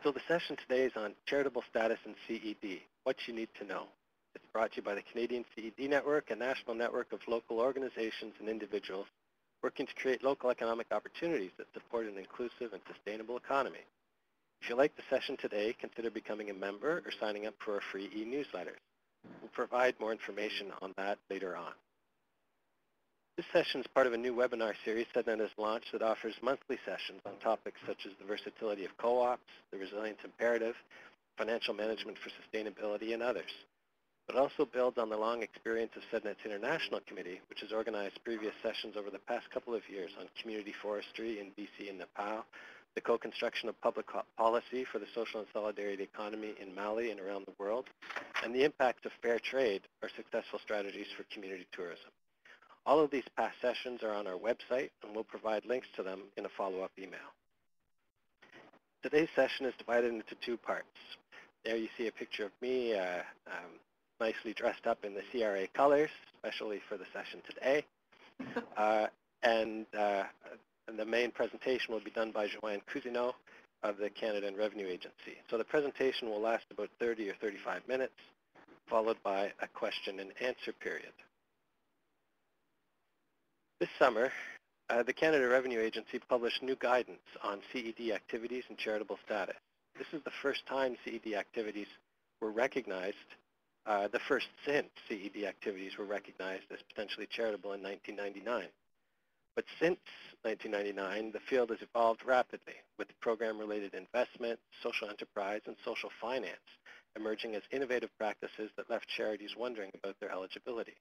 So the session today is on charitable status and CED, what you need to know. It's brought to you by the Canadian CED Network, a national network of local organizations and individuals working to create local economic opportunities that support an inclusive and sustainable economy. If you like the session today, consider becoming a member or signing up for our free e-newsletters. We'll provide more information on that later on. This session is part of a new webinar series CEDNet has launched that offers monthly sessions on topics such as the versatility of co-ops, the resilience imperative, financial management for sustainability, and others. But also builds on the long experience of CEDNet's International Committee, which has organized previous sessions over the past couple of years on community forestry in BC and Nepal, the co-construction of public policy for the social and solidarity economy in Mali and around the world, and the impacts of fair trade or successful strategies for community tourism. All of these past sessions are on our website, and we'll provide links to them in a follow-up email. Today's session is divided into two parts. There you see a picture of me nicely dressed up in the CRA colors, especially for the session today. And the main presentation will be done by Joanne Cousineau of the Canada Revenue Agency. So the presentation will last about 30 or 35 minutes, followed by a question and answer period. This summer, the Canada Revenue Agency published new guidance on CED activities and charitable status. This is the first time CED activities were recognized, the first since CED activities were recognized as potentially charitable in 1999. But since 1999, the field has evolved rapidly, with program-related investment, social enterprise, and social finance emerging as innovative practices that left charities wondering about their eligibility.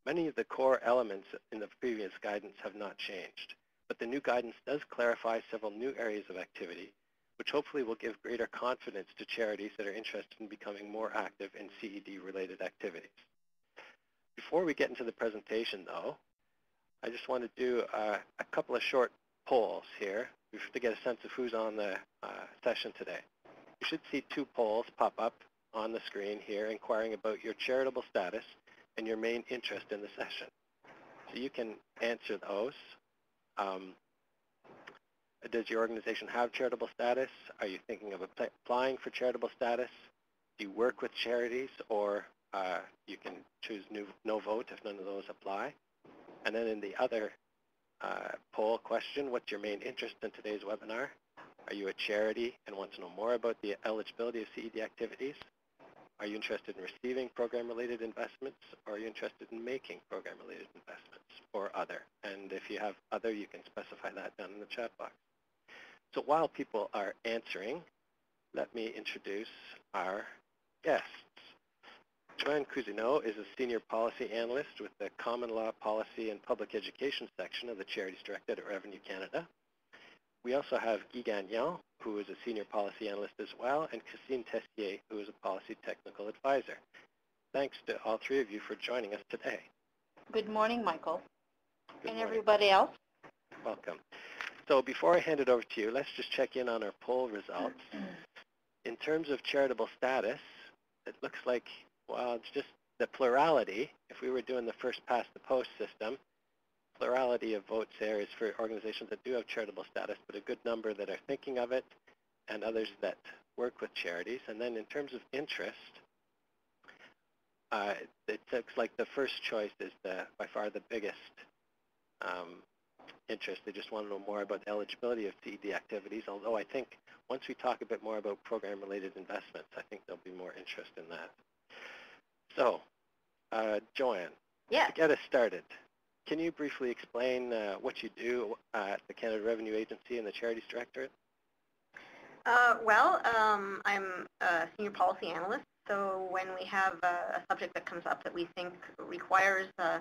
Many of the core elements in the previous guidance have not changed, but the new guidance does clarify several new areas of activity, which hopefully will give greater confidence to charities that are interested in becoming more active in CED-related activities. Before we get into the presentation, though, I just want to do a couple of short polls here to get a sense of who's on the session today. You should see two polls pop up on the screen here inquiring about your charitable status and your main interest in the session. So you can answer those. Does your organization have charitable status? Are you thinking of applying for charitable status? Do you work with charities? Or you can choose no vote if none of those apply. And then in the other poll question, what's your main interest in today's webinar? Are you a charity and want to know more about the eligibility of CED activities? Are you interested in receiving program-related investments, or are you interested in making program-related investments, or other? And if you have other, you can specify that down in the chat box. So while people are answering, let me introduce our guests. Joanne Cousineau is a Senior Policy Analyst with the Common Law Policy and Public Education section of the Charities Directorate at Revenue Canada. We also have Guy Gagnon, who is a Senior Policy Analyst as well, and Christine Tessier, who is a Policy Technical Advisor. Thanks to all three of you for joining us today. Good morning, Michael. Good and morning. Everybody else. Welcome. So before I hand it over to you, let's just check in on our poll results. In terms of charitable status, it looks like, well, it's just the plurality. If we were doing the first past the post system, plurality of votes there is for organizations that do have charitable status, but a good number that are thinking of it, and others that work with charities. And then in terms of interest, it looks like the first choice is by far the biggest interest. They just want to know more about the eligibility of CED activities, although I think once we talk a bit more about program-related investments, I think there'll be more interest in that. So, Joanne, yes. To get us started, can you briefly explain what you do at the Canada Revenue Agency and the Charities Directorate? I'm a Senior Policy Analyst, so when we have a subject that comes up that we think requires a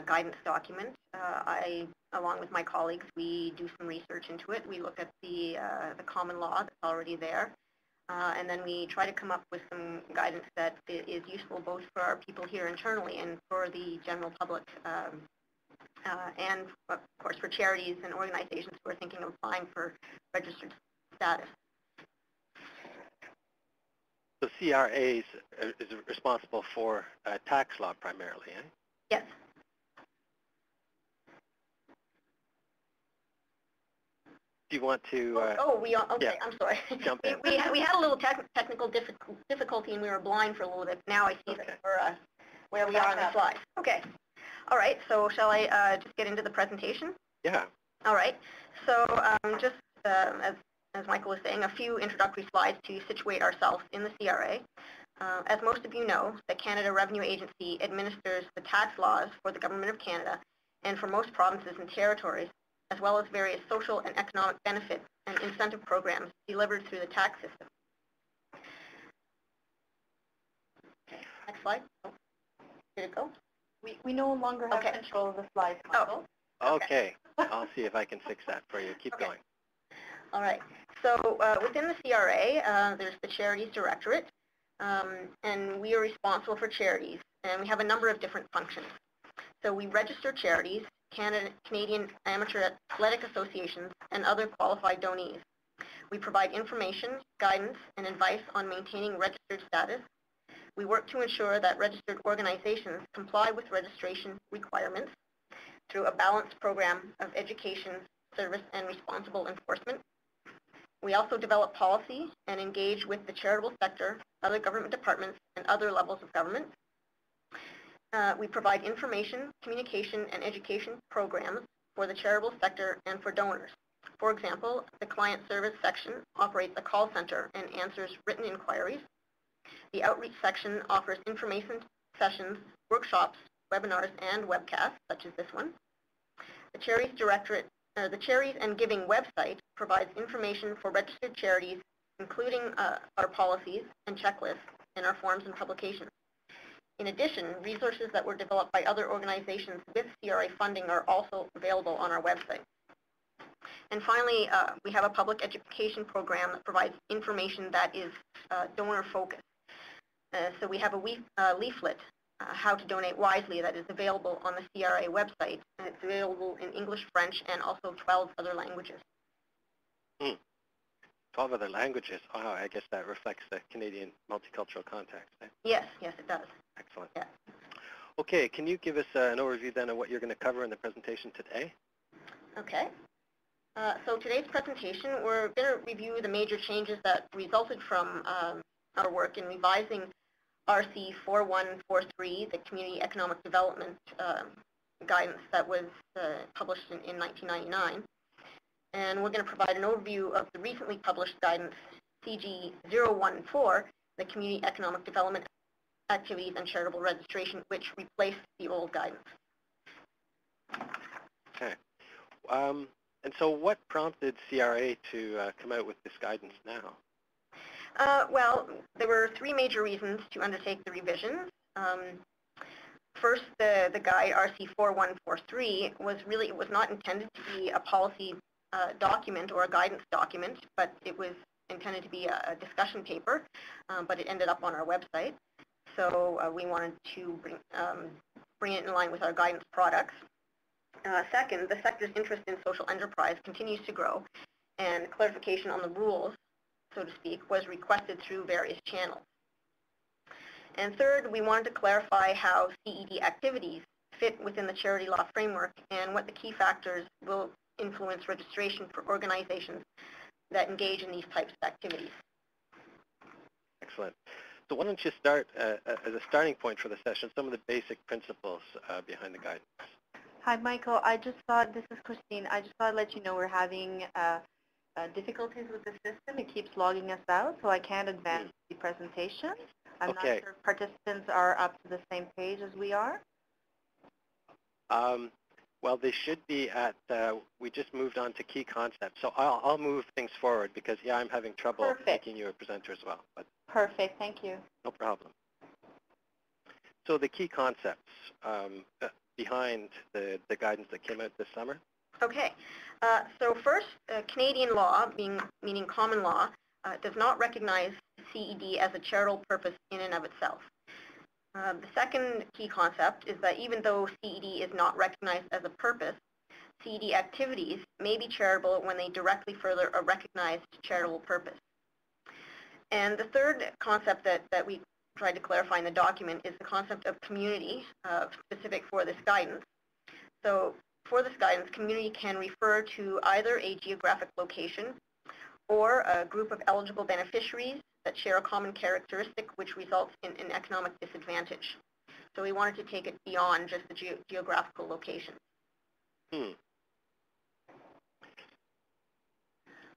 guidance document, I, along with my colleagues, we do some research into it. We look at the common law that's already there, and then we try to come up with some guidance that is useful both for our people here internally and for the general public, and of course for charities and organizations who are thinking of applying for registered status. So CRAs is responsible for tax law primarily, eh? Yes. Do you want to... okay, yeah, I'm sorry. jump in. we had a little technical difficulty and we were blind for a little bit. Now I see Okay. that we're where we are on the slide. Okay. All right, so shall I just get into the presentation? Yeah. All right. So just as Michael was saying, a few introductory slides to situate ourselves in the CRA. As most of you know, the Canada Revenue Agency administers the tax laws for the Government of Canada and for most provinces and territories, as well as various social and economic benefits and incentive programs delivered through the tax system. Okay, next slide. Oh, did it go? We no longer have control of the slides, Michael. Okay. I'll see if I can fix that for you. Keep going. All right. So within the CRA, there's the Charities Directorate, and we are responsible for charities, and we have a number of different functions. So we register charities, Canadian amateur athletic associations, and other qualified donees. We provide information, guidance, and advice on maintaining registered status. We work to ensure that registered organizations comply with registration requirements through a balanced program of education, service, and responsible enforcement. We also develop policy and engage with the charitable sector, other government departments, and other levels of government. We provide information, communication, and education programs for the charitable sector and for donors. For example, the Client Service section operates a call center and answers written inquiries. The Outreach section offers information sessions, workshops, webinars, and webcasts, such as this one. The Charities Directorate, the Charities and Giving website provides information for registered charities, including our policies and checklists and our forms and publications. In addition, resources that were developed by other organizations with CRA funding are also available on our website. And finally, we have a public education program that provides information that is donor-focused. So we have a leaflet, How to Donate Wisely, that is available on the CRA website, and it's available in English, French, and also 12 other languages. 12 other languages. Oh, I guess that reflects the Canadian multicultural context. Eh? Yes, it does. Excellent. Yeah. Okay, can you give us an overview then of what you're going to cover in the presentation today? Okay. So today's presentation, we're going to review the major changes that resulted from our work in revising RC 4143, the Community Economic Development guidance that was published in 1999. And we're going to provide an overview of the recently published guidance, CG 014, the Community Economic Development Activities and Charitable Registration, which replaced the old guidance. Okay. And so what prompted CRA to come out with this guidance now? Well, there were three major reasons to undertake the revisions. First, the guide RC 4143 was not intended to be a policy document or a guidance document, but it was intended to be a discussion paper, but it ended up on our website. So we wanted to bring it in line with our guidance products. Second, the sector's interest in social enterprise continues to grow, and clarification on the rules, so to speak, was requested through various channels. And third, we wanted to clarify how CED activities fit within the charity law framework and what the key factors will influence registration for organizations that engage in these types of activities. Excellent. So why don't you start, as a starting point for the session, some of the basic principles behind the guidance. Hi, Michael. I just thought, this is Christine, I just thought I'd let you know we're having difficulties with the system. It keeps logging us out, so I can't advance the presentation. I'm not sure if participants are up to the same page as we are. Well, they should be at, we just moved on to key concepts. So I'll move things forward because, yeah, I'm having trouble making you a presenter as well. But perfect. Thank you. No problem. So the key concepts behind the guidance that came out this summer. Okay. So first, Canadian law, meaning common law, does not recognize CED as a charitable purpose in and of itself. The second key concept is that even though CED is not recognized as a purpose, CED activities may be charitable when they directly further a recognized charitable purpose. And the third concept that we tried to clarify in the document is the concept of community, specific for this guidance. So for this guidance, community can refer to either a geographic location or a group of eligible beneficiaries that share a common characteristic which results in an economic disadvantage. So we wanted to take it beyond just the geographical location.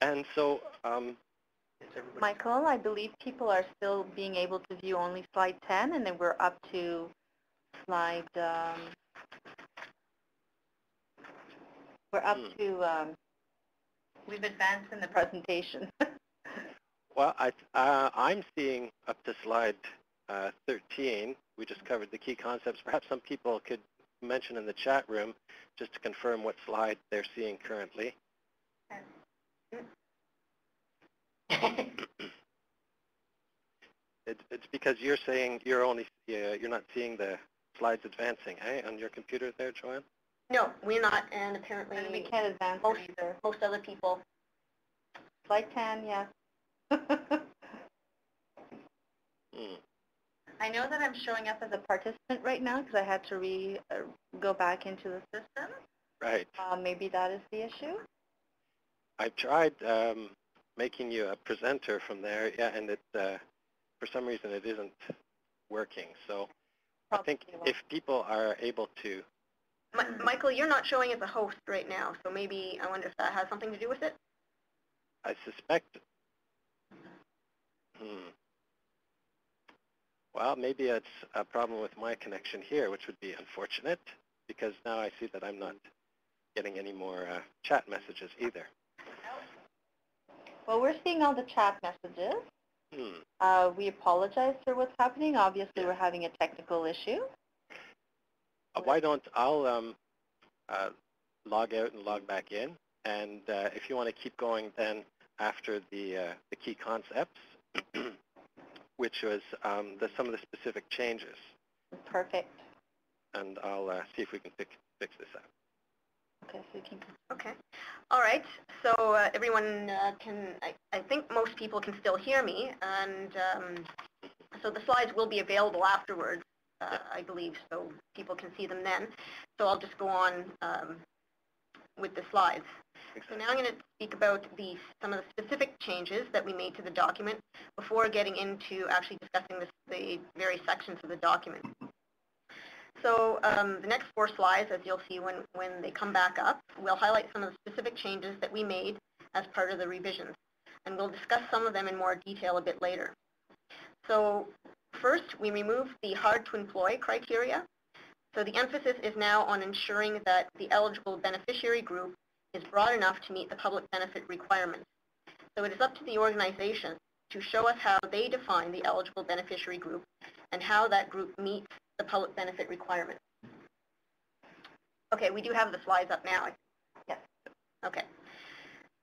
And so, Michael, I believe people are still being able to view only slide 10, and then we're up to slide, we've advanced in the presentation. well, I'm seeing up to slide 13. We just covered the key concepts. Perhaps some people could mention in the chat room just to confirm what slide they're seeing currently. It's because you're saying you're not seeing the slides advancing, on your computer there, Joanne? No, we're not, and apparently we can't advance either. Most other people. Slide 10, yes. I know that I'm showing up as a participant right now because I had to go back into the system. Right. Maybe that is the issue. I've tried making you a presenter from there, and it, for some reason it isn't working. So I think if people are able to... Michael, you're not showing as a host right now, so maybe I wonder if that has something to do with it? I suspect... Well, maybe it's a problem with my connection here, which would be unfortunate, because now I see that I'm not getting any more chat messages either. Well, we're seeing all the chat messages. We apologize for what's happening. Obviously, we're having a technical issue. Why don't I'll log out and log back in, and if you want to keep going then after the key concepts, which was some of the specific changes. Perfect. And I'll see if we can fix this up. Okay, so you can... Okay. All right. So everyone I think most people can still hear me, and so the slides will be available afterwards, I believe, so people can see them then. So I'll just go on with the slides. So now I'm going to speak about some of the specific changes that we made to the document before getting into actually discussing the various sections of the document. So the next 4 slides, as you'll see when they come back up, we'll highlight some of the specific changes that we made as part of the revisions. And we'll discuss some of them in more detail a bit later. So first, we removed the hard-to-employ criteria. So the emphasis is now on ensuring that the eligible beneficiary group is broad enough to meet the public benefit requirements. So it is up to the organization to show us how they define the eligible beneficiary group and how that group meets the public benefit requirements. Okay, we do have the slides up now. Yes. Okay.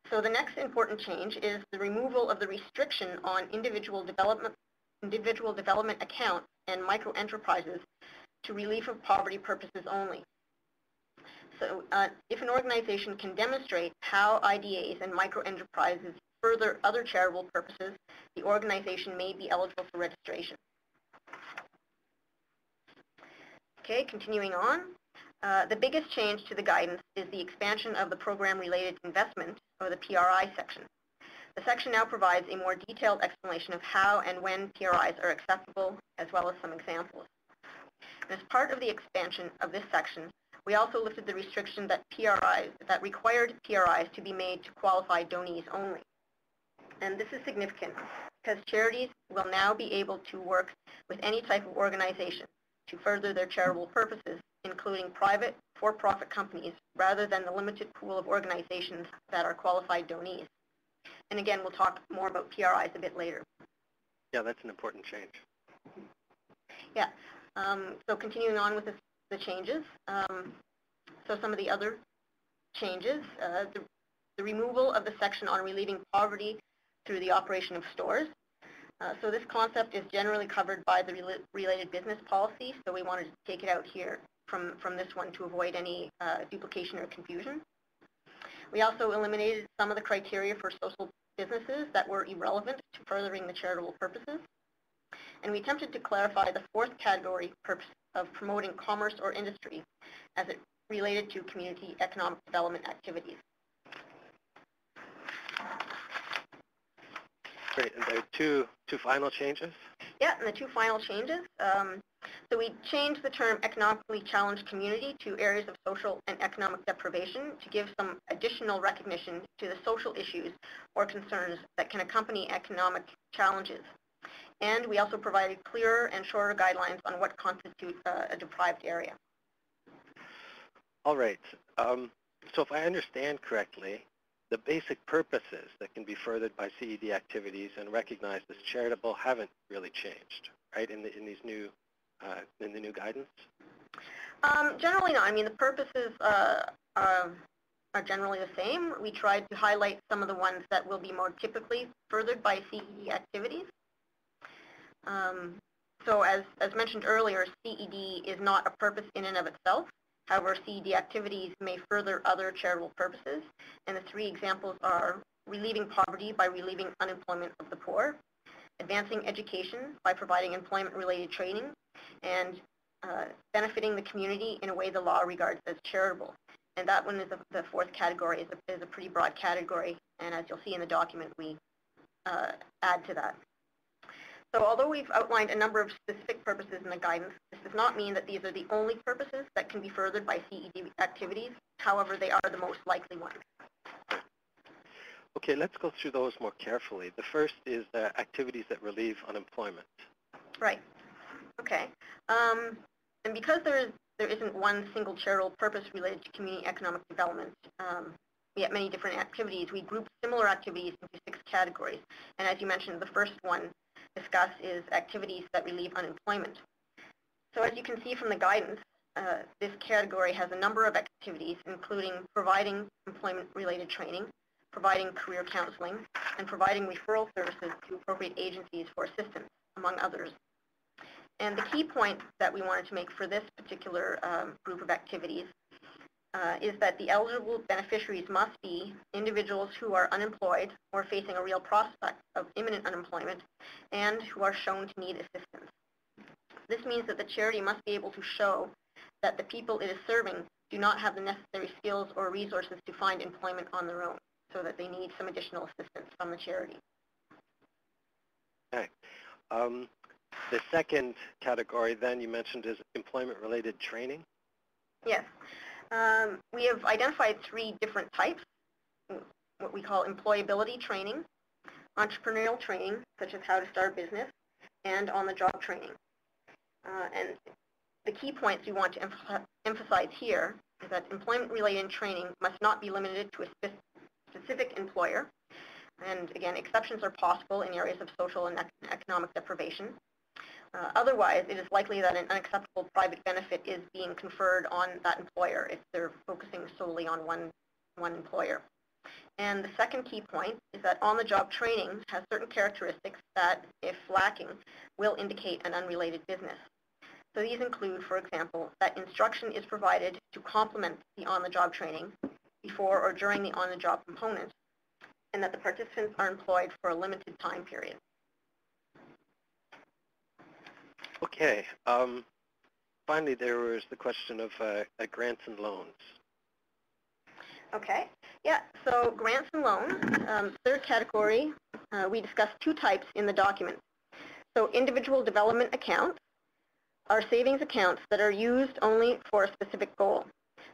So the next important change is the removal of the restriction on individual development accounts and microenterprises to relief of poverty purposes only. So if an organization can demonstrate how IDAs and microenterprises further other charitable purposes, the organization may be eligible for registration. Okay, continuing on. The biggest change to the guidance is the expansion of the program-related investment, or the PRI section. The section now provides a more detailed explanation of how and when PRIs are acceptable, as well as some examples. And as part of the expansion of this section, we also lifted the restriction that required PRIs to be made to qualified donees only. And this is significant because charities will now be able to work with any type of organization to further their charitable purposes, including private, for-profit companies, rather than the limited pool of organizations that are qualified donees. And again, we'll talk more about PRIs a bit later. Yeah, that's an important change. Yeah. So continuing on with the changes. So some of the other changes, the removal of the section on relieving poverty through the operation of stores. So this concept is generally covered by the related business policy, so we wanted to take it out here from this one to avoid any duplication or confusion. We also eliminated some of the criteria for social businesses that were irrelevant to furthering the charitable purposes. And we attempted to clarify the 4th category purpose of promoting commerce or industry, as it related to community economic development activities. Great. And there are two final changes? Yeah, and the two final changes. So we changed the term economically challenged community to areas of social and economic deprivation to give some additional recognition to the social issues or concerns that can accompany economic challenges. And we also provided clearer and shorter guidelines on what constitutes a deprived area. All right. So if I understand correctly, the basic purposes that can be furthered by CED activities and recognized as charitable haven't really changed, right? In these new in the new guidance. Generally not. I mean, the purposes are generally the same. We tried to highlight some of the ones that will be more typically furthered by CED activities. So as mentioned earlier, CED is not a purpose in and of itself. However, CED activities may further other charitable purposes, and the three examples are relieving poverty by relieving unemployment of the poor, advancing education by providing employment-related training, and benefiting the community in a way the law regards as charitable. And that one is the fourth category, is a pretty broad category, and as you'll see in the document, we add to that. So although we've outlined a number of specific purposes in the guidance, this does not mean that these are the only purposes that can be furthered by CED activities. However, they are the most likely ones. Okay, let's go through those more carefully. The first is activities that relieve unemployment. Right. Okay. And because there isn't one single charitable purpose related to community economic development, we have many different activities. We group similar activities into 6 categories. And as you mentioned, the first one discussed is activities that relieve unemployment. So as you can see from the guidance, this category has a number of activities, including providing employment-related training, providing career counseling, and providing referral services to appropriate agencies for assistance, among others. And the key point that we wanted to make for this particular group of activities is that the eligible beneficiaries must be individuals who are unemployed or facing a real prospect of imminent unemployment and who are shown to need assistance. This means that the charity must be able to show that the people it is serving do not have the necessary skills or resources to find employment on their own, so that they need some additional assistance from the charity. Okay. The second category then you mentioned is employment-related training? Yes. We have identified 3 different types, what we call employability training, entrepreneurial training, such as how to start a business, and on-the-job training. And the key points we want to emphasize here is that employment-related training must not be limited to a specific employer. And again, exceptions are possible in areas of social and economic deprivation. Otherwise, it is likely that an unacceptable private benefit is being conferred on that employer if they're focusing solely on one employer. And the second key point is that on-the-job training has certain characteristics that, if lacking, will indicate an unrelated business. So these include, for example, that instruction is provided to complement the on-the-job training before or during the on-the-job component, and that the participants are employed for a limited time period. Okay. Finally, there was the question of grants and loans. Okay. Yeah, so grants and loans, third category, we discussed 2 types in the document. So individual development accounts are savings accounts that are used only for a specific goal.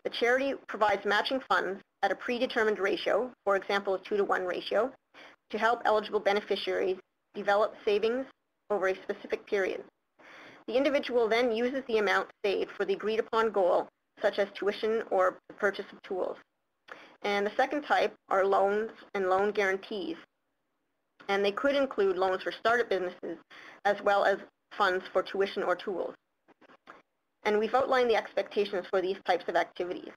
The charity provides matching funds at a predetermined ratio, for example, a 2-to-1 ratio, to help eligible beneficiaries develop savings over a specific period. The individual then uses the amount saved for the agreed upon goal, such as tuition or the purchase of tools. And the second type are loans and loan guarantees. And they could include loans for startup businesses as well as funds for tuition or tools. And we've outlined the expectations for these types of activities.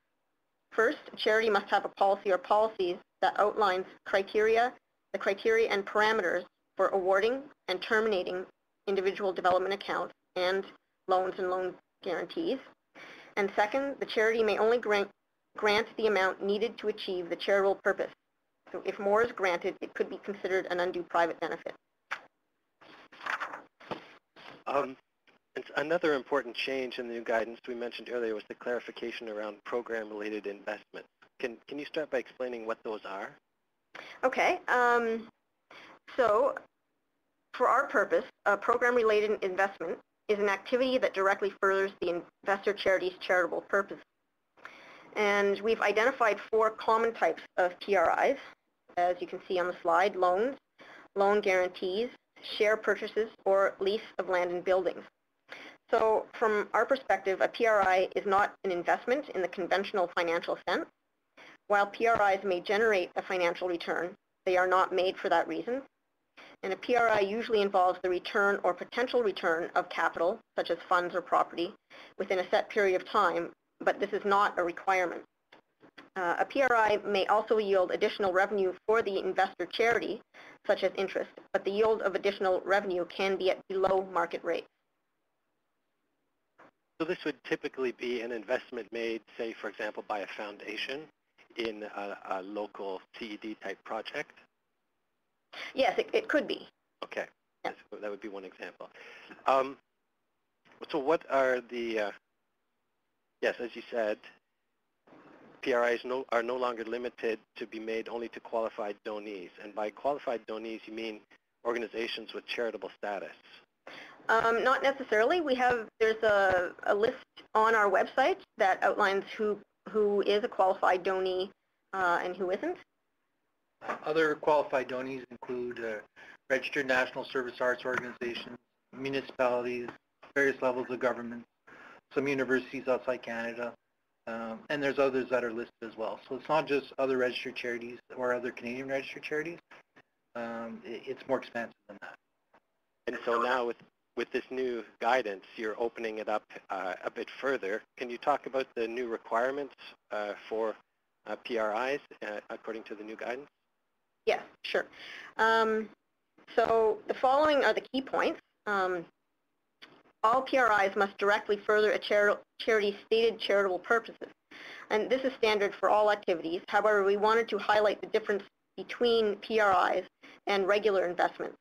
First, a charity must have a policy or policies that outlines the criteria and parameters for awarding and terminating individual development accounts and loans and loan guarantees. And second, the charity may only grant the amount needed to achieve the charitable purpose. So if more is granted, it could be considered an undue private benefit. And another important change in the new guidance we mentioned earlier was the clarification around program-related investments. Can you start by explaining what those are? Okay. So for our purpose, a program-related investment is an activity that directly furthers the investor charity's charitable purpose. And we've identified 4 common types of PRIs, as you can see on the slide: loans, loan guarantees, share purchases, or lease of land and buildings. So from our perspective, a PRI is not an investment in the conventional financial sense. While PRIs may generate a financial return, they are not made for that reason. And a PRI usually involves the return or potential return of capital, such as funds or property, within a set period of time, but this is not a requirement. A PRI may also yield additional revenue for the investor charity, such as interest, but the yield of additional revenue can be at below market rates. So this would typically be an investment made, say, for example, by a foundation in a local CED type project? Yes, it could be. Okay, yeah. That would be one example. So what are the, yes, as you said, PRIs are no longer limited to be made only to qualified donees. And by qualified donees, you mean organizations with charitable status? Not necessarily. There's a list on our website that outlines who is a qualified donee and who isn't. Other qualified donees include registered national service arts organizations, municipalities, various levels of government, some universities outside Canada, and there's others that are listed as well. So it's not just other registered charities or other Canadian registered charities. It's more expansive than that. And so now with this new guidance, you're opening it up a bit further. Can you talk about the new requirements for PRIs according to the new guidance? Yes, sure. So the following are the key points. All PRIs must directly further a charity's stated charitable purposes. And this is standard for all activities. However, we wanted to highlight the difference between PRIs and regular investments.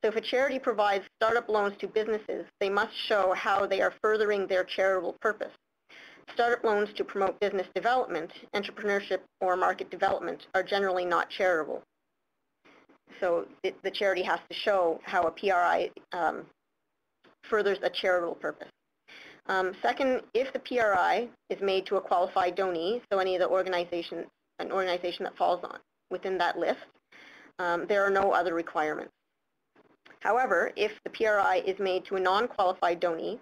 So if a charity provides startup loans to businesses, they must show how they are furthering their charitable purpose. Startup loans to promote business development, entrepreneurship, or market development are generally not charitable. So the charity has to show how a PRI furthers a charitable purpose. Second, if the PRI is made to a qualified donee, so any of the an organization that falls within that list, there are no other requirements. However, if the PRI is made to a non-qualified donee,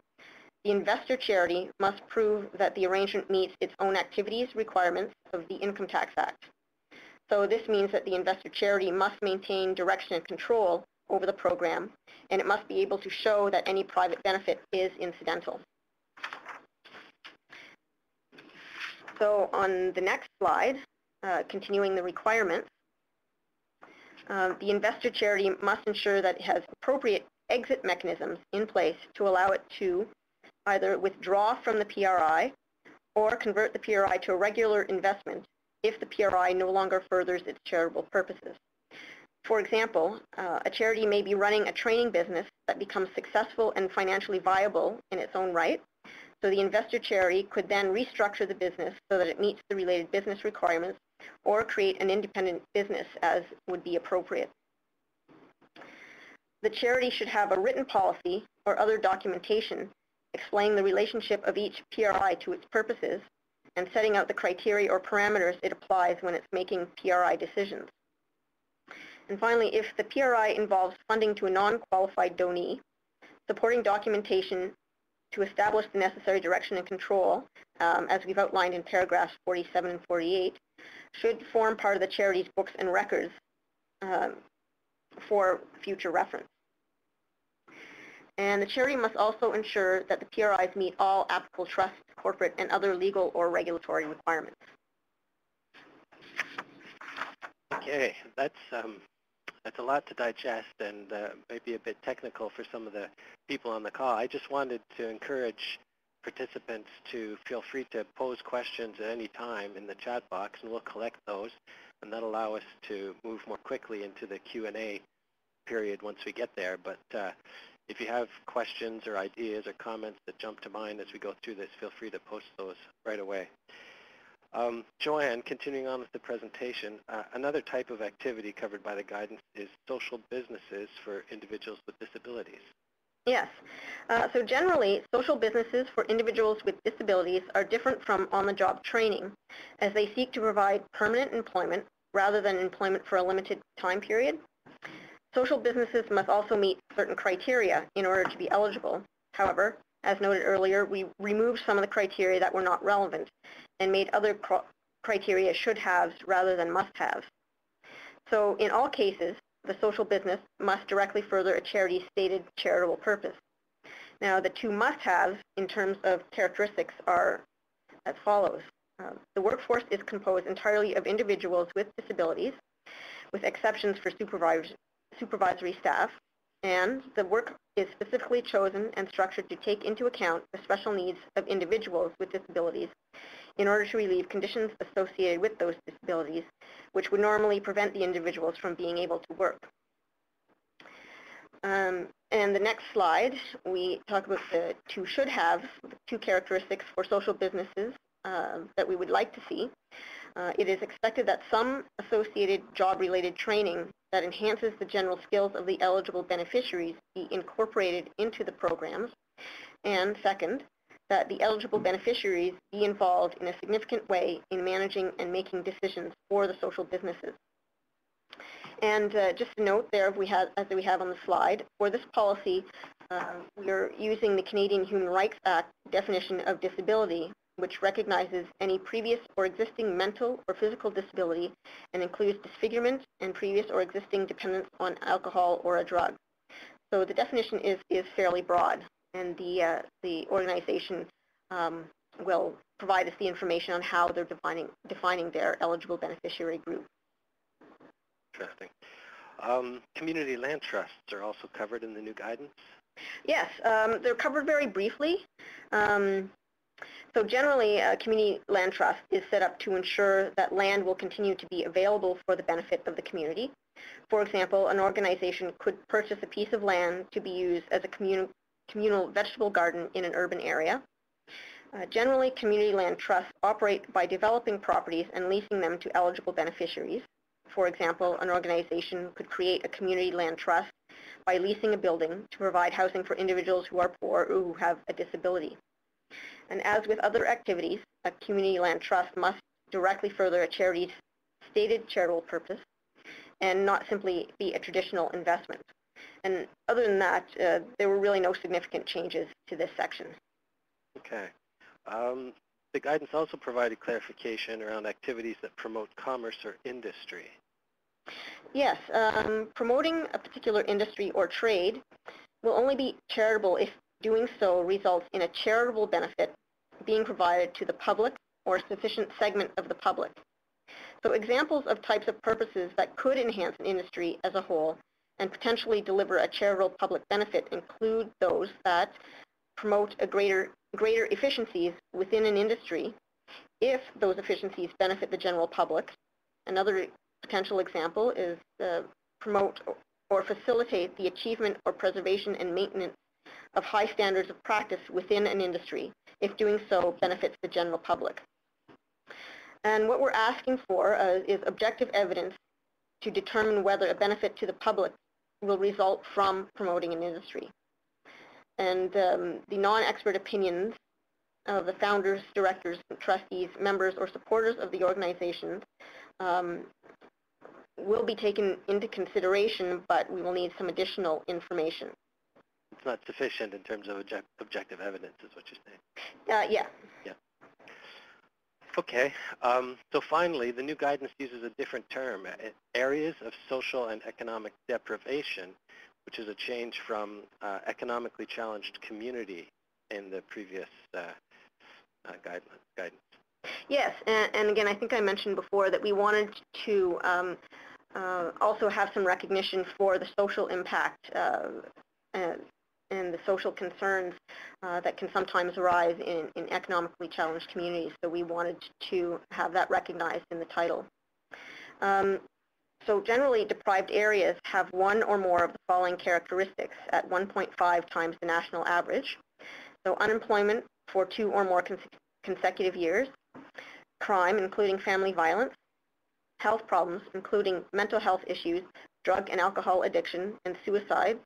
the investor charity must prove that the arrangement meets its own activities requirements of the Income Tax Act. So this means that the investor charity must maintain direction and control over the program, and it must be able to show that any private benefit is incidental. So on the next slide, continuing the requirements, the investor charity must ensure that it has appropriate exit mechanisms in place to allow it to either withdraw from the PRI or convert the PRI to a regular investment if the PRI no longer furthers its charitable purposes. For example, a charity may be running a training business that becomes successful and financially viable in its own right. So the investor charity could then restructure the business so that it meets the related business requirements or create an independent business as would be appropriate. The charity should have a written policy or other documentation explaining the relationship of each PRI to its purposes and setting out the criteria or parameters it applies when it's making PRI decisions. And finally, if the PRI involves funding to a non-qualified donee, supporting documentation to establish the necessary direction and control, as we've outlined in paragraphs 47 and 48, should form part of the charity's books and records for future reference. And the charity must also ensure that the PRIs meet all applicable trust, corporate, and other legal or regulatory requirements. Okay, that's a lot to digest and maybe a bit technical for some of the people on the call. I just wanted to encourage participants to feel free to pose questions at any time in the chat box, and we'll collect those, and that'll allow us to move more quickly into the Q&A period once we get there. But If you have questions or ideas or comments that jump to mind as we go through this, feel free to post those right away. Joanne, continuing on with the presentation, another type of activity covered by the guidance is social businesses for individuals with disabilities. Yes. So generally, social businesses for individuals with disabilities are different from on-the-job training, as they seek to provide permanent employment rather than employment for a limited time period. Social businesses must also meet certain criteria in order to be eligible. However, as noted earlier, we removed some of the criteria that were not relevant and made other criteria should-haves rather than must-haves. So in all cases, the social business must directly further a charity's stated charitable purpose. Now, the two must-haves in terms of characteristics are as follows. The workforce is composed entirely of individuals with disabilities, with exceptions for supervisory staff, and the work is specifically chosen and structured to take into account the special needs of individuals with disabilities in order to relieve conditions associated with those disabilities, which would normally prevent the individuals from being able to work. And the next slide, we talk about the two should-haves, the two characteristics for social businesses that we would like to see. It is expected that some associated job-related training that enhances the general skills of the eligible beneficiaries be incorporated into the programs. And second, that the eligible beneficiaries be involved in a significant way in managing and making decisions for the social businesses. And just a note there, as we have on the slide, for this policy, we are using the Canadian Human Rights Act definition of disability, which recognizes any previous or existing mental or physical disability and includes disfigurement and previous or existing dependence on alcohol or a drug. So the definition is fairly broad, and the organization will provide us the information on how they're defining their eligible beneficiary group. Interesting. Community land trusts are also covered in the new guidance? Yes, they're covered very briefly. So generally, a community land trust is set up to ensure that land will continue to be available for the benefit of the community. For example, an organization could purchase a piece of land to be used as a communal vegetable garden in an urban area. Generally, community land trusts operate by developing properties and leasing them to eligible beneficiaries. For example, an organization could create a community land trust by leasing a building to provide housing for individuals who are poor or who have a disability. And as with other activities, a community land trust must directly further a charity's stated charitable purpose and not simply be a traditional investment. And other than that, there were really no significant changes to this section. Okay. The guidance also provided clarification around activities that promote commerce or industry. Yes, promoting a particular industry or trade will only be charitable if doing so results in a charitable benefit being provided to the public or a sufficient segment of the public. So examples of types of purposes that could enhance an industry as a whole and potentially deliver a charitable public benefit include those that promote a greater efficiencies within an industry if those efficiencies benefit the general public. Another potential example is promote or facilitate the achievement or preservation and maintenance of high standards of practice within an industry, if doing so benefits the general public. And what we're asking for is objective evidence to determine whether a benefit to the public will result from promoting an industry. And the non-expert opinions of the founders, directors, trustees, members, or supporters of the organization will be taken into consideration, but we will need some additional information. It's not sufficient in terms of objective evidence, is what you're saying? Yeah. Yeah. Okay. So finally, the new guidance uses a different term, areas of social and economic deprivation, which is a change from economically challenged community in the previous guidance. Yes, and again, I think I mentioned before that we wanted to also have some recognition for the social impact and the social concerns that can sometimes arise in economically challenged communities. So we wanted to have that recognized in the title. So generally, deprived areas have one or more of the following characteristics at 1.5 times the national average. So unemployment for 2 or more consecutive years, crime, including family violence, health problems, including mental health issues, drug and alcohol addiction, and suicide,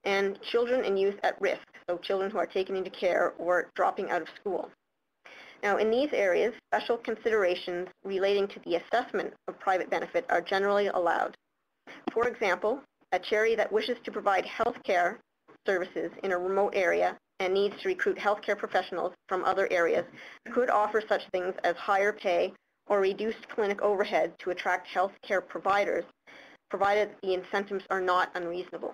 and children and youth at risk, so children who are taken into care or dropping out of school. Now, in these areas, special considerations relating to the assessment of private benefit are generally allowed. For example, a charity that wishes to provide health care services in a remote area and needs to recruit healthcare professionals from other areas could offer such things as higher pay or reduced clinic overhead to attract healthcare providers, provided the incentives are not unreasonable.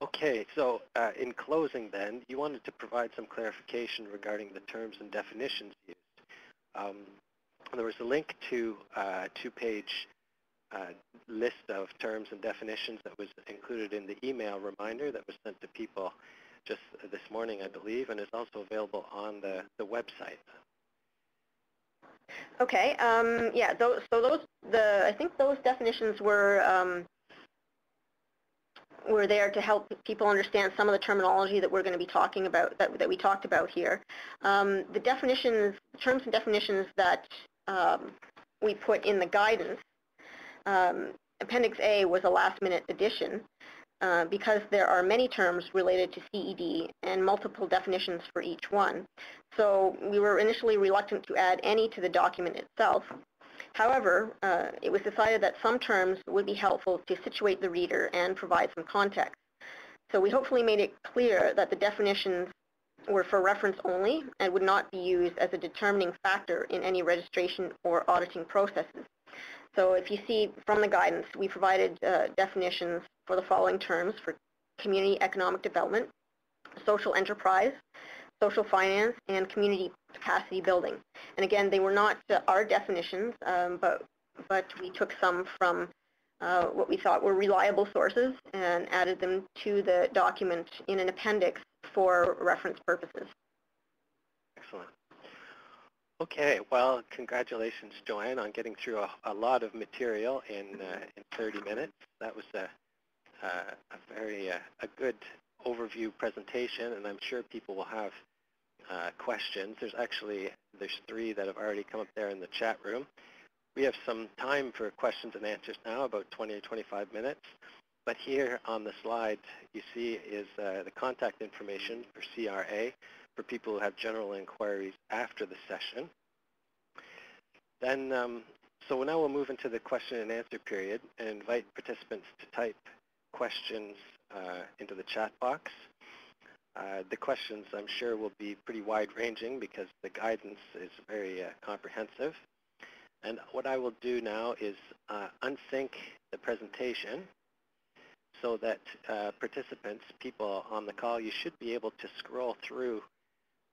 Okay, so in closing then, you wanted to provide some clarification regarding the terms and definitions used. There was a link to a two-page list of terms and definitions that was included in the email reminder that was sent to people just this morning, I believe, and is also available on the website. Okay, yeah, I think those definitions were there to help people understand some of the terminology that we're going to be talking about, that we talked about here. The definitions, terms and definitions that we put in the guidance, Appendix A was a last-minute addition because there are many terms related to CED and multiple definitions for each one. So we were initially reluctant to add any to the document itself. However, it was decided that some terms would be helpful to situate the reader and provide some context. So we hopefully made it clear that the definitions were for reference only and would not be used as a determining factor in any registration or auditing processes. So if you see from the guidance, we provided definitions for the following terms for community economic development, social enterprise, social finance, and community capacity building. And again, they were not our definitions, but we took some from what we thought were reliable sources and added them to the document in an appendix for reference purposes. Excellent. Okay, well, congratulations, Joanne, on getting through a lot of material in 30 minutes. That was a very good overview presentation, and I'm sure people will have questions. There's 3 that have already come up there in the chat room. We have some time for questions and answers now, about 20 or 25 minutes. But here on the slide you see is the contact information for CRA for people who have general inquiries after the session. Then, so now we'll move into the question and answer period and invite participants to type questions into the chat box. The questions, I'm sure, will be pretty wide-ranging because the guidance is very comprehensive. And what I will do now is unsync the presentation so that participants, people on the call, you should be able to scroll through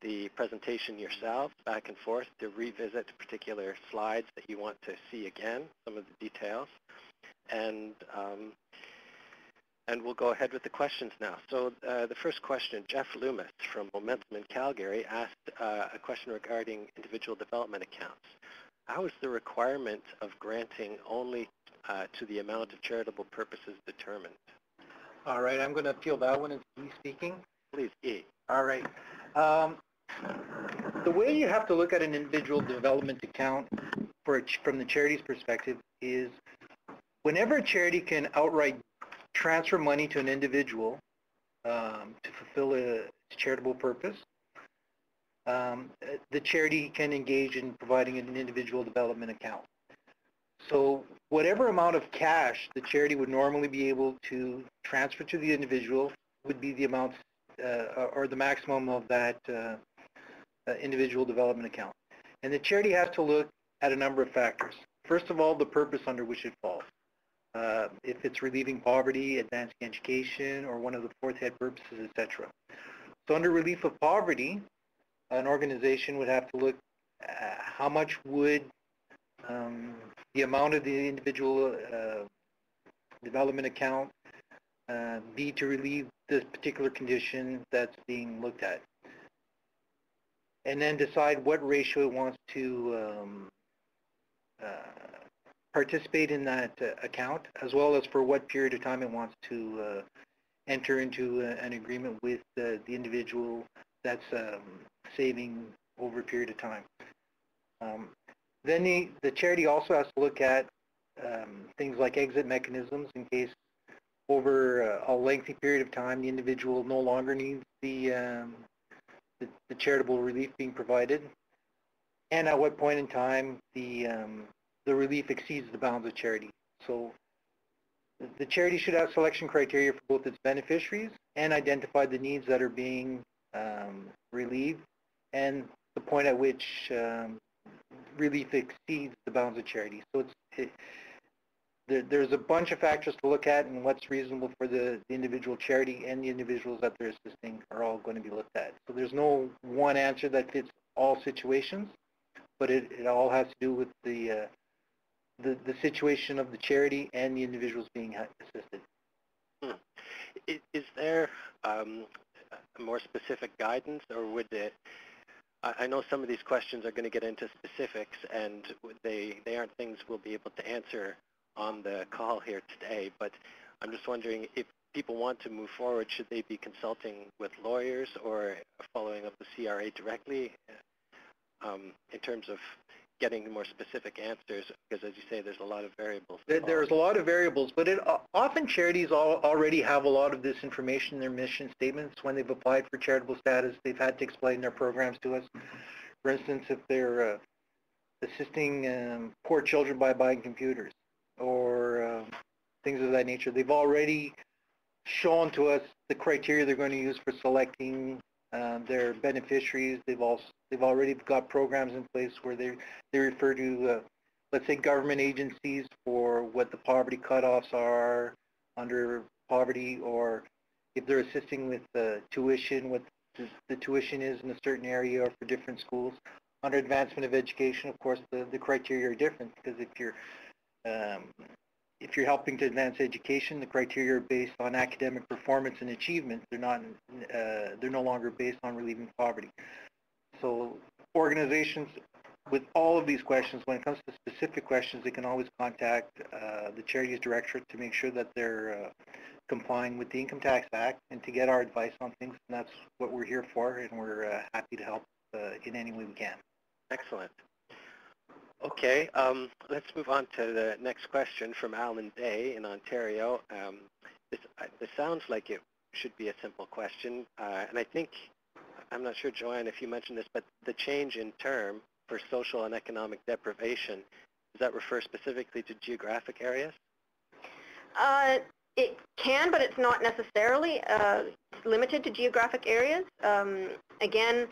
the presentation yourself back and forth to revisit particular slides that you want to see again, some of the details. And we'll go ahead with the questions now. So the first question, Jeff Loomis from Momentum in Calgary asked a question regarding individual development accounts. How is the requirement of granting only to the amount of charitable purposes determined? All right, I'm going to field that one. It's E speaking. Please, E. All right. The way you have to look at an individual development account from the charity's perspective is whenever a charity can outright transfer money to an individual to fulfill a charitable purpose, the charity can engage in providing an individual development account. So whatever amount of cash the charity would normally be able to transfer to the individual would be the amount or the maximum of that individual development account. And the charity has to look at a number of factors. First of all, the purpose under which it falls. If it's relieving poverty, advancing education, or one of the 4th head purposes, etc. So under relief of poverty, an organization would have to look at how much would the amount of the individual development account be to relieve this particular condition that's being looked at. And then decide what ratio it wants to participate in that account, as well as for what period of time it wants to enter into an agreement with the individual that's saving over a period of time. Then the charity also has to look at things like exit mechanisms in case over a lengthy period of time the individual no longer needs the charitable relief being provided, and at what point in time the relief exceeds the bounds of charity. So the charity should have selection criteria for both its beneficiaries and identify the needs that are being relieved and the point at which relief exceeds the bounds of charity. So there's a bunch of factors to look at, and what's reasonable for the individual charity and the individuals that they're assisting are all going to be looked at. So there's no one answer that fits all situations, but it all has to do with the situation of the charity and the individuals being assisted. Is there a more specific guidance, or would it? I know some of these questions are going to get into specifics, and they aren't things we'll be able to answer on the call here today, but I'm just wondering if people want to move forward, should they be consulting with lawyers or following up the CRA directly in terms of getting more specific answers? Because as you say, there's a lot of variables. There's a lot of variables, but often charities already have a lot of this information in their mission statements. When they've applied for charitable status, they've had to explain their programs to us. For instance, if they're assisting poor children by buying computers or things of that nature, they've already shown to us the criteria they're going to use for selecting their beneficiaries. They've already got programs in place where they refer to, let's say, government agencies for what the poverty cutoffs are under poverty, or if they're assisting with tuition, what the tuition is in a certain area or for different schools. Under advancement of education, of course, the criteria are different, because if you're helping to advance education, the criteria are based on academic performance and achievement. They're no longer based on relieving poverty. So organizations with all of these questions, when it comes to specific questions, they can always contact the Charities Directorate to make sure that they're complying with the Income Tax Act and to get our advice on things. And that's what we're here for, and we're happy to help in any way we can. Excellent. Okay, let's move on to the next question from Alan Day in Ontario. This sounds like it should be a simple question, and I think, I'm not sure, Joanne, if you mentioned this, but the change in term for social and economic deprivation, does that refer specifically to geographic areas? It can, but it's not necessarily limited to geographic areas. Again,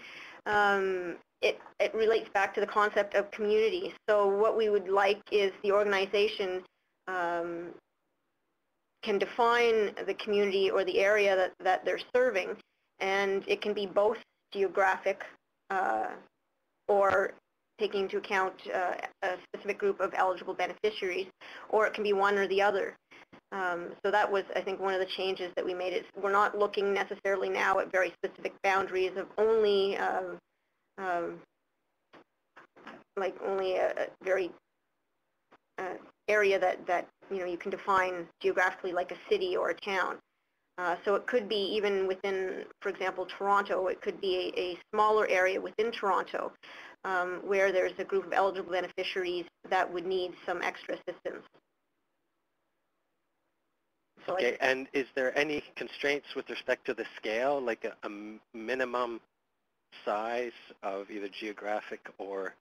it relates back to the concept of community. So what we would like is the organization can define the community or the area that they're serving, and it can be both geographic or taking into account a specific group of eligible beneficiaries, or it can be one or the other. So that was, I think, one of the changes that we made. We're not looking necessarily now at very specific boundaries of only like only a very area that you can define geographically, like a city or a town. So it could be even within, for example, Toronto. It could be a smaller area within Toronto where there's a group of eligible beneficiaries that would need some extra assistance. So okay, and is there any constraints with respect to the scale, like a minimum size of either geographic or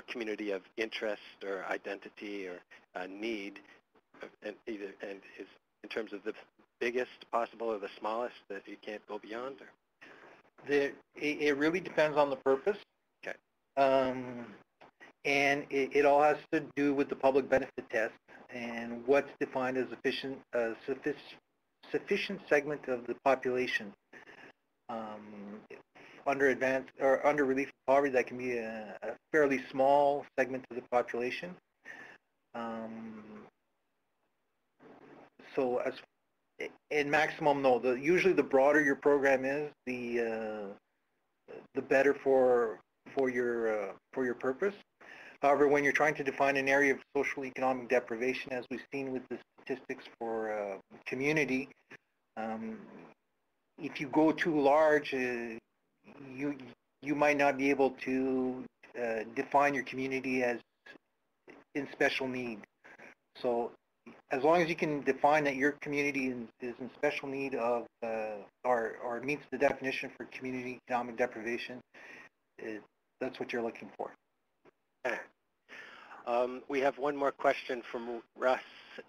community of interest or identity or need, and is in terms of the biggest possible or the smallest that you can't go beyond? Or? It really depends on the purpose. Okay. And it all has to do with the public benefit test and what's defined as sufficient segment of the population. Under advanced or under relief of poverty, that can be a fairly small segment of the population. So as in maximum, no. Usually, the broader your program is, the better for your purpose. However, when you're trying to define an area of social economic deprivation, as we've seen with the statistics for community, if you go too large, you might not be able to define your community as in special need. So as long as you can define that your community is in special need of or meets the definition for community economic deprivation, that's what you're looking for. Okay. We have one more question from Russ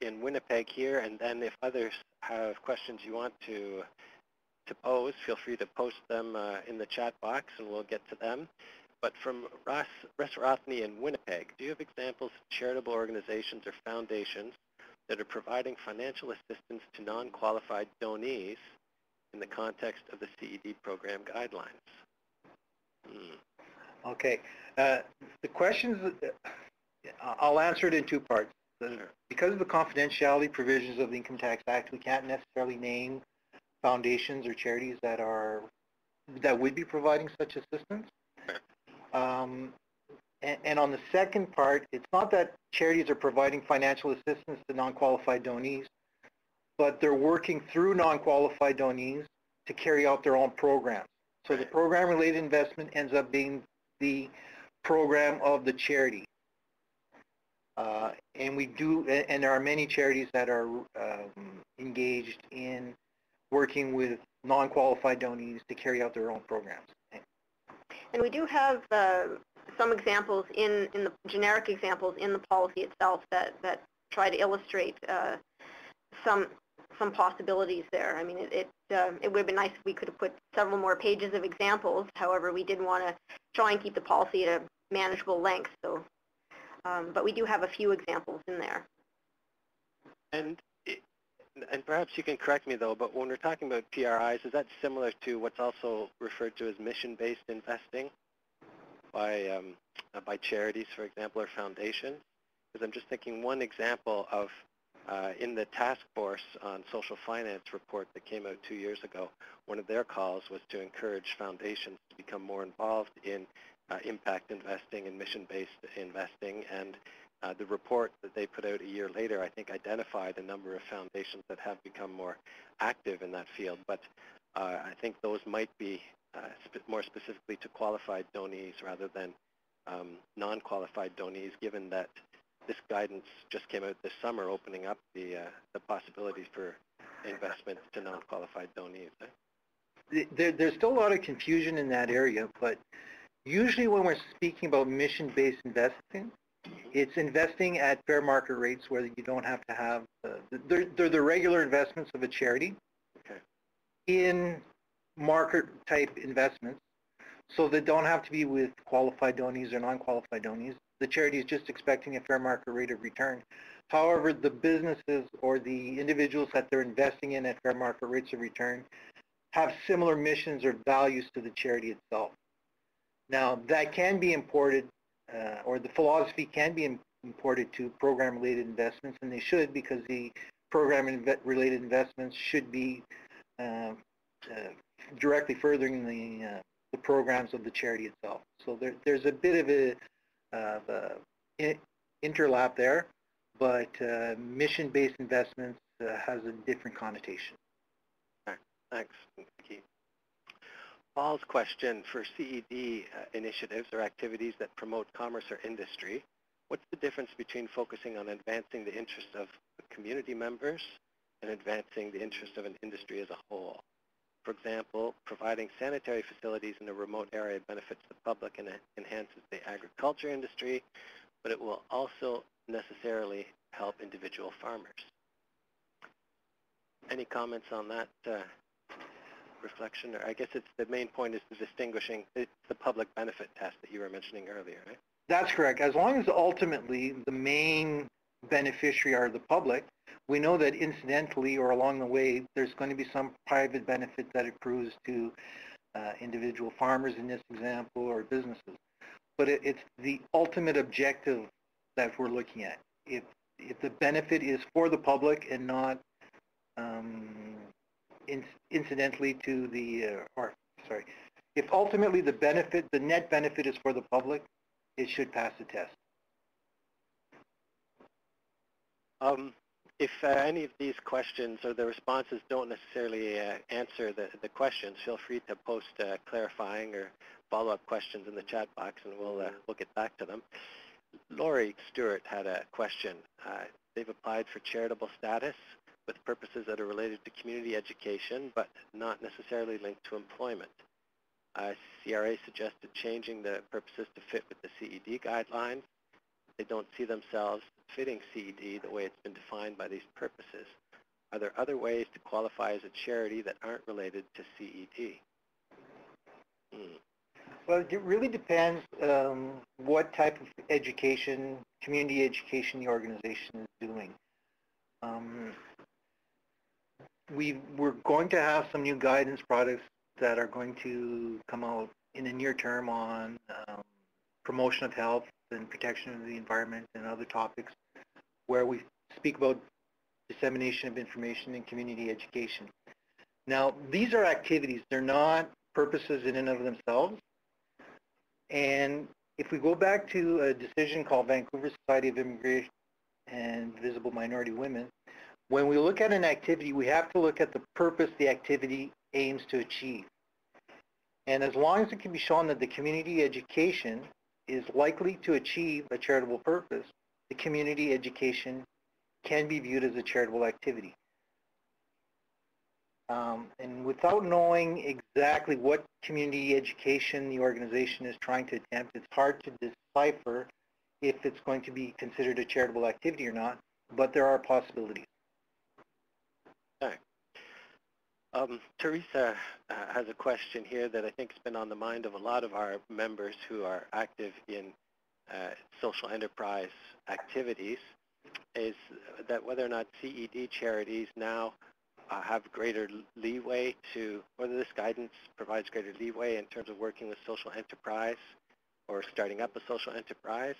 in Winnipeg here, and then if others have questions you want to pose, feel free to post them in the chat box and we'll get to them. But from Russ Rothney in Winnipeg, do you have examples of charitable organizations or foundations that are providing financial assistance to non-qualified donees in the context of the CED program guidelines? Okay. The questions, I'll answer it in two parts. Because of the confidentiality provisions of the Income Tax Act, we can't necessarily name foundations or charities that would be providing such assistance. And on the second part, it's not that charities are providing financial assistance to non-qualified donees, but they're working through non-qualified donees to carry out their own programs. So the program-related investment ends up being the program of the charity. And there are many charities that are engaged in working with non-qualified donees to carry out their own programs. And we do have some examples in the generic examples in the policy itself that try to illustrate some possibilities there. I mean, it would have been nice if we could have put several more pages of examples. However, we did want to try and keep the policy at a manageable length. So, but we do have a few examples in there. And perhaps you can correct me though, but when we're talking about PRIs, is that similar to what's also referred to as mission-based investing by charities, for example, or foundations? Because I'm just thinking one example of in the task force on social finance report that came out 2 years ago, one of their calls was to encourage foundations to become more involved in impact investing and mission-based investing, and the report that they put out a year later, I think, identified a number of foundations that have become more active in that field. But I think those might be more specifically to qualified donees rather than non-qualified donees, given that this guidance just came out this summer, opening up the possibilities for investments to non-qualified donees. There's still a lot of confusion in that area, but usually when we're speaking about mission-based investing, it's investing at fair market rates where you don't have to have, they're the regular investments of a charity in market-type investments, so they don't have to be with qualified donees or non-qualified donees. The charity is just expecting a fair market rate of return. However, the businesses or the individuals that they're investing in at fair market rates of return have similar missions or values to the charity itself. Now, that can be imported, or the philosophy can be imported to program-related investments, and they should, because the program-related investments should be directly furthering the programs of the charity itself. So there's a bit of a interlap there, but mission-based investments has a different connotation. Thanks, Keith. Paul's question: for CED initiatives or activities that promote commerce or industry, what's the difference between focusing on advancing the interests of community members and advancing the interests of an industry as a whole? For example, providing sanitary facilities in a remote area benefits the public and enhances the agriculture industry, but it will also necessarily help individual farmers. Any comments on that reflection? Or I guess it's the main point is the distinguishing, it's the public benefit test that you were mentioning earlier, right? That's correct. As long as ultimately the main beneficiary are the public, we know that incidentally or along the way there's going to be some private benefit that accrues to individual farmers in this example, or businesses. But it's the ultimate objective that we're looking at. If the benefit is for the public and not incidentally to the, if ultimately the net benefit is for the public, it should pass the test. If any of these questions or the responses don't necessarily answer the questions, feel free to post clarifying or follow-up questions in the chat box, and we'll get back to them. Lori Stewart had a question. They've applied for charitable status with purposes that are related to community education, but not necessarily linked to employment. CRA suggested changing the purposes to fit with the CED guidelines. They don't see themselves fitting CED the way it's been defined by these purposes. Are there other ways to qualify as a charity that aren't related to CED? Well, it really depends what type of education, community education the organization is doing. We're going to have some new guidance products that are going to come out in the near term on promotion of health and protection of the environment and other topics where we speak about dissemination of information and community education. Now, these are activities. They're not purposes in and of themselves. And if we go back to a decision called Vancouver Society of Immigration and Visible Minority Women, when we look at an activity, we have to look at the purpose the activity aims to achieve. And as long as it can be shown that the community education is likely to achieve a charitable purpose, the community education can be viewed as a charitable activity. And without knowing exactly what community education the organization is trying to attempt, it's hard to decipher if it's going to be considered a charitable activity or not, but there are possibilities. Okay. Teresa has a question here that I think has been on the mind of a lot of our members who are active in social enterprise activities, is that whether or not CED charities now have greater leeway to, whether this guidance provides greater leeway in terms of working with social enterprise or starting up a social enterprise.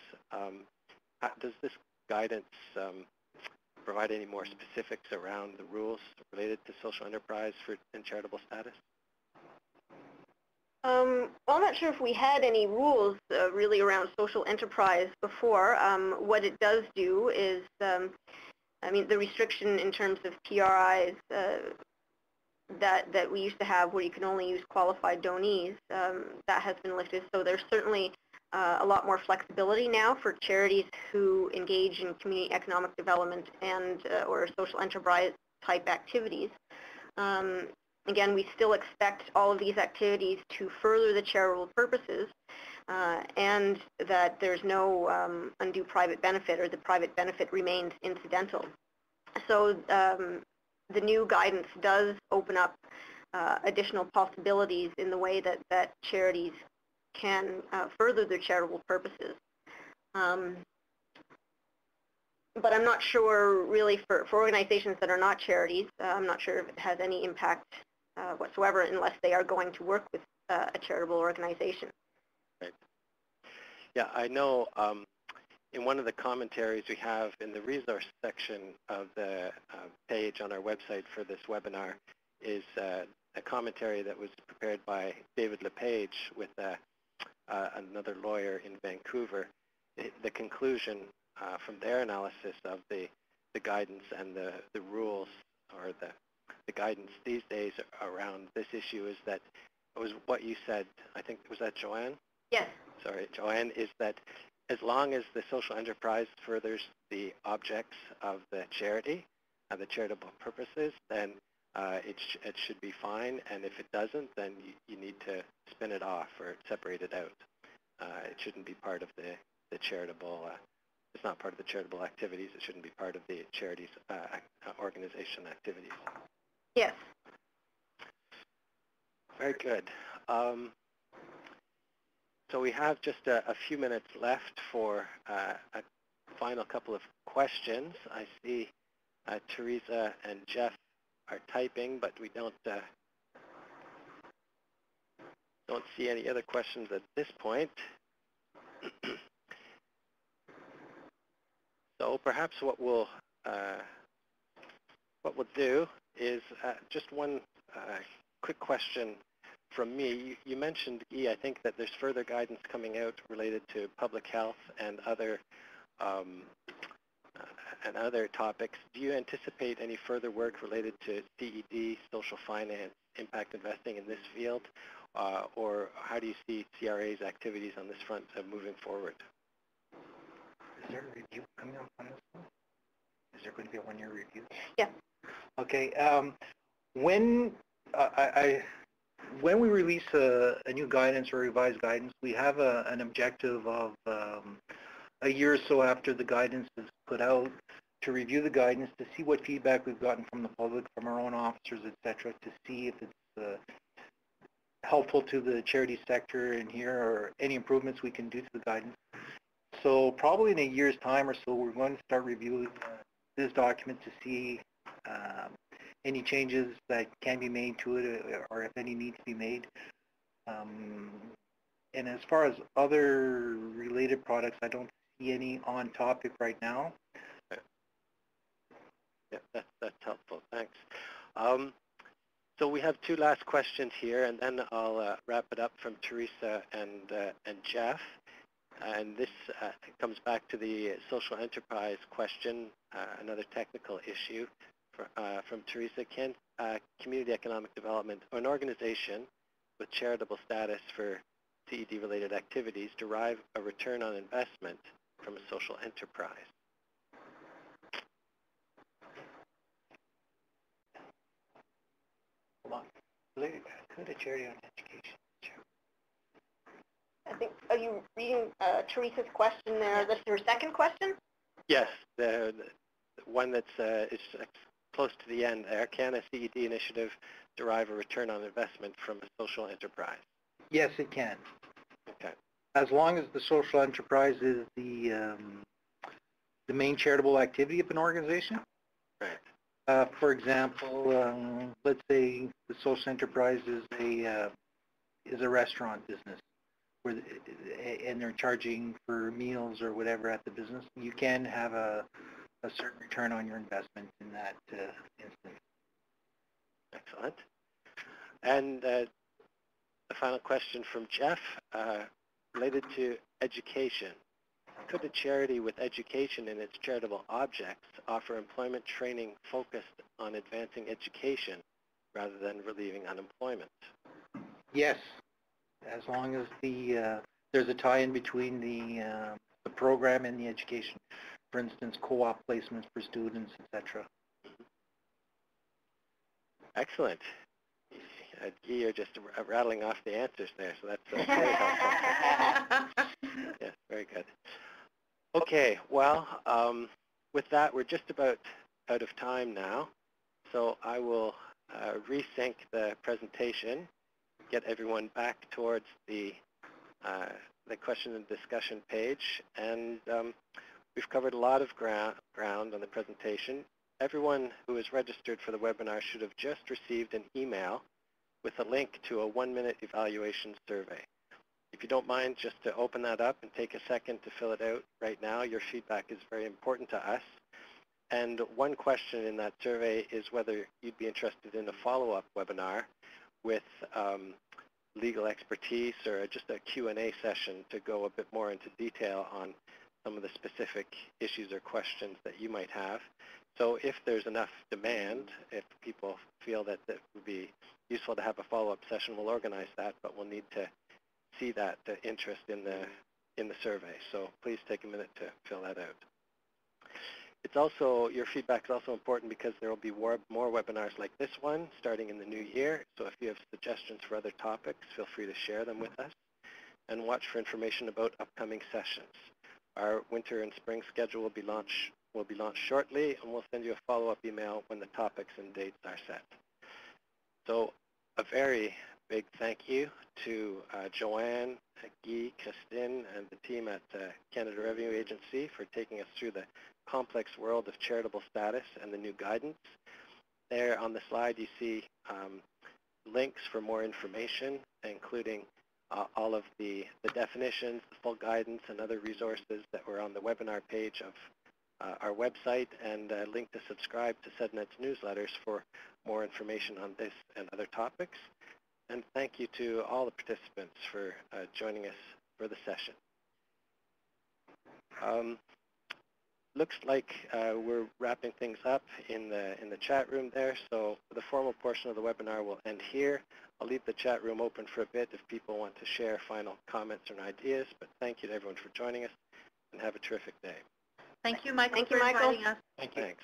Does this guidance provide any more specifics around the rules related to social enterprise and charitable status? Well, I'm not sure if we had any rules really around social enterprise before. What it does do is, I mean, the restriction in terms of PRIs that we used to have, where you can only use qualified donees, that has been lifted. So there's certainly a lot more flexibility now for charities who engage in community economic development and or social enterprise type activities. Again, we still expect all of these activities to further the charitable purposes, and that there's no undue private benefit, or the private benefit remains incidental. So the new guidance does open up additional possibilities in the way that charities can further their charitable purposes. But I'm not sure really for organizations that are not charities, I'm not sure if it has any impact whatsoever unless they are going to work with a charitable organization. Right. Yeah, I know in one of the commentaries we have in the resource section of the page on our website for this webinar is a commentary that was prepared by David LePage with another lawyer in Vancouver. The conclusion from their analysis of the guidance and the rules, or the guidance these days around this issue, is that it was what you said, I think, was that Joanne? Yes. Sorry, Joanne, is that as long as the social enterprise furthers the objects of the charity and the charitable purposes, then it should be fine, and if it doesn't, then you need to spin it off or separate it out. It shouldn't be part of the charitable, it's not part of the charitable activities, it shouldn't be part of the charity's organization activities. Yes. Very good. So we have just a few minutes left for a final couple of questions. I see Teresa and Jeff are typing, but we don't see any other questions at this point. So perhaps what we'll do is just one quick question from me. You mentioned, I think, that there's further guidance coming out related to public health and other and other topics, do you anticipate any further work related to CED, social finance, impact investing in this field, or how do you see CRA's activities on this front moving forward? Is there a review coming up on this one? Is there going to be a one-year review? Yeah. Okay. When we release a new guidance or revised guidance, we have an objective of a year or so after the guidance is put out to review the guidance, to see what feedback we've gotten from the public, from our own officers, etc., to see if it's helpful to the charity sector in here or any improvements we can do to the guidance. So probably in a year's time or so, we're going to start reviewing this document to see any changes that can be made to it, or if any need to be made. And as far as other related products, I don't see any on topic right now. Okay. Yeah, that's helpful. Thanks. So we have two last questions here, and then I'll wrap it up from Teresa and Jeff. And this comes back to the social enterprise question, another technical issue from Teresa. Can community economic development, or an organization with charitable status for CED-related activities, derive a return on investment from a social enterprise? Hold on. Could a charity on education? I think, are you reading Teresa's question there? That's your second question? Yes, the one that's is close to the end there. Can a CED initiative derive a return on investment from a social enterprise? Yes, it can. Okay. As long as the social enterprise is the main charitable activity of an organization. Right. For example, let's say the social enterprise is a restaurant business, and they're charging for meals or whatever at the business. You can have a certain return on your investment in that instance. Excellent. And the final question from Jeff, related to education. Could a charity with education in its charitable objects offer employment training focused on advancing education rather than relieving unemployment? Yes, as long as there's a tie-in between the program and the education. For instance, co-op placements for students, etc. Excellent. You're just rattling off the answers there, so that's very helpful. Yes, very good. Okay, well, with that, we're just about out of time now, so I will resync the presentation, get everyone back towards the question and discussion page, and we've covered a lot of ground on the presentation. Everyone who is registered for the webinar should have just received an email with a link to a 1-minute evaluation survey. If you don't mind, just to open that up and take a second to fill it out right now. Your feedback is very important to us. And one question in that survey is whether you'd be interested in a follow-up webinar with legal expertise, or just a Q&A session to go a bit more into detail on some of the specific issues or questions that you might have. So if there's enough demand, if people feel that it would be useful to have a follow-up session, we'll organize that, but we'll need to see that interest in the survey. So please take a minute to fill that out. It's also, your feedback is also important because there will be more webinars like this one starting in the new year. So if you have suggestions for other topics, feel free to share them with us, and watch for information about upcoming sessions. Our winter and spring schedule will be launched shortly, and we'll send you a follow-up email when the topics and dates are set. So a very big thank you to Joanne, Guy, Christine, and the team at Canada Revenue Agency for taking us through the complex world of charitable status and the new guidance. There on the slide you see links for more information, including all of the definitions, the full guidance, and other resources that were on the webinar page of our website, and a link to subscribe to CEDNet's newsletters for more information on this and other topics. And thank you to all the participants for joining us for the session. looks like we're wrapping things up in the chat room there. So the formal portion of the webinar will end here. I'll leave the chat room open for a bit if people want to share final comments and ideas. But thank you to everyone for joining us, and have a terrific day. Thank you, Michael, Thank you, for Michael. inviting us. Thank you. Thanks.